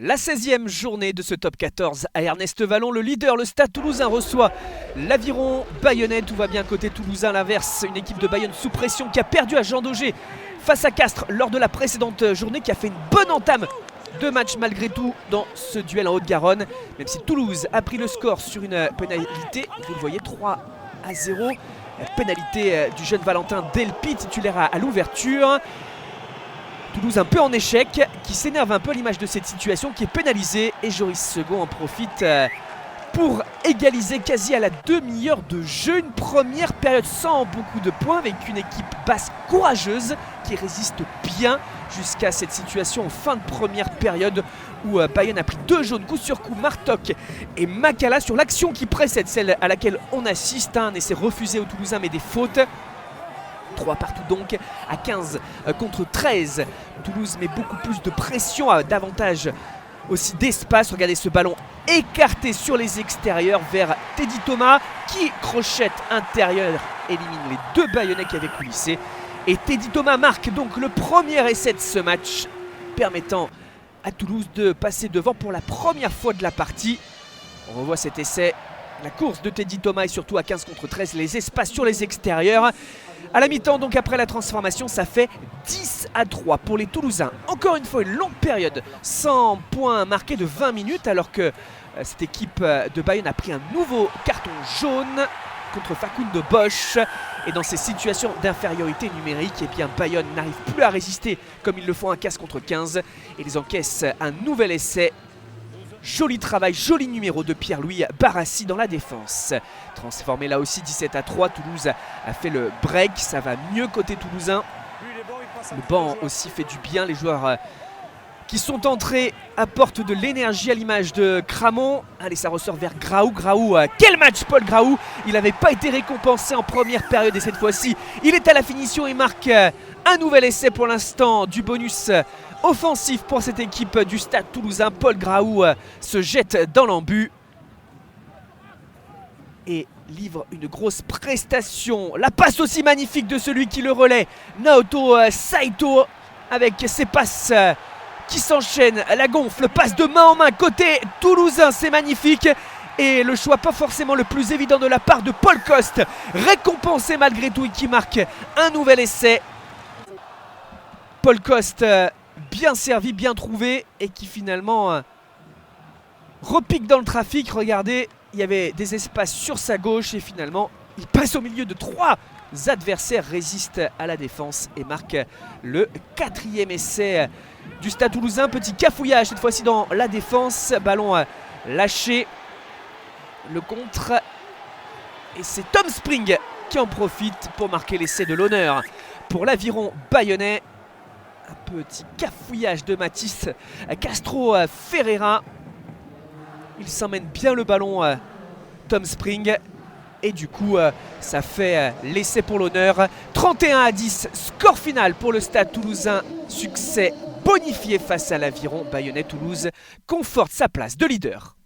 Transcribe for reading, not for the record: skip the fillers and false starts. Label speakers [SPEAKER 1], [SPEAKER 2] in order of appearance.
[SPEAKER 1] La 16e journée de ce top 14 à Ernest Vallon, le leader, le Stade Toulousain reçoit l'Aviron Bayonnais. Tout va bien côté toulousain, l'inverse, une équipe de Bayonne sous pression qui a perdu à Jean Daugé face à Castres lors de la précédente journée, qui a fait une bonne entame de match malgré tout dans ce duel en Haute-Garonne. Même si Toulouse a pris le score sur une pénalité, vous le voyez, 3-0. Pénalité du jeune Valentin Delpi, titulaire à l'ouverture. Toulouse un peu en échec, qui s'énerve un peu à l'image de cette situation, qui est pénalisée. Et Joris Second en profite pour égaliser quasi à la demi-heure de jeu. Une première période sans beaucoup de points, avec une équipe basque courageuse qui résiste bien jusqu'à cette situation en fin de première période où Bayonne a pris 2 jaunes coup sur coup. Martok et Makala sur l'action qui précède celle à laquelle on assiste. Un essai refusé aux Toulousains, mais des fautes. 3 partout donc à 15 contre 13. Toulouse met beaucoup plus de pression, davantage aussi d'espace. Regardez ce ballon écarté sur les extérieurs vers Teddy Thomas qui, crochette intérieure, élimine les 2 Bayonnais qui avaient coulissé. Et Teddy Thomas marque donc le premier essai de ce match, permettant à Toulouse de passer devant pour la première fois de la partie. On revoit cet essai, la course de Teddy Thomas et surtout à 15 contre 13, les espaces sur les extérieurs. À la mi-temps, donc après la transformation, ça fait 10-3 pour les Toulousains. Encore une fois, une longue période sans points marqués de 20 minutes, alors que cette équipe de Bayonne a pris un nouveau carton jaune contre Facundo Bosch. Et dans ces situations d'infériorité numérique, eh bien Bayonne n'arrive plus à résister comme ils le font à 15 contre 15. Et ils encaissent un nouvel essai. Joli travail, joli numéro de Pierre-Louis Barassi dans la défense. Transformé là aussi 17-3, Toulouse a fait le break, ça va mieux côté toulousain. Le banc aussi fait du bien, les joueurs qui sont entrés apportent de l'énergie à l'image de Cramon. Allez, ça ressort vers Graou. Quel match Paul Graou! Il n'avait pas été récompensé en première période et cette fois-ci, il est à la finition et marque un nouvel essai pour l'instant du bonus offensif pour cette équipe du Stade Toulousain. Paul Graou se jette dans l'embut et livre une grosse prestation. La passe aussi magnifique de celui qui le relaie, Naoto Saito, avec ses passes qui s'enchaînent. La gonfle, passe de main en main côté toulousain, c'est magnifique. Et le choix pas forcément le plus évident de la part de Paul Coste, récompensé malgré tout et qui marque un nouvel essai. Paul Coste, bien servi, bien trouvé et qui finalement repique dans le trafic. Regardez, il y avait des espaces sur sa gauche et finalement il passe au milieu de 3 adversaires, résiste à la défense et marque le 4e essai du Stade Toulousain. Petit cafouillage cette fois-ci dans la défense, ballon lâché, le contre, et c'est Tom Spring qui en profite pour marquer l'essai de l'honneur pour l'Aviron Bayonnais. Un petit cafouillage de Mathis Castro Ferreira. Il s'emmène bien le ballon, Tom Spring. Et du coup, ça fait l'essai pour l'honneur. 31-10, score final pour le Stade Toulousain. Succès bonifié face à l'Aviron Bayonnais. Toulouse conforte sa place de leader.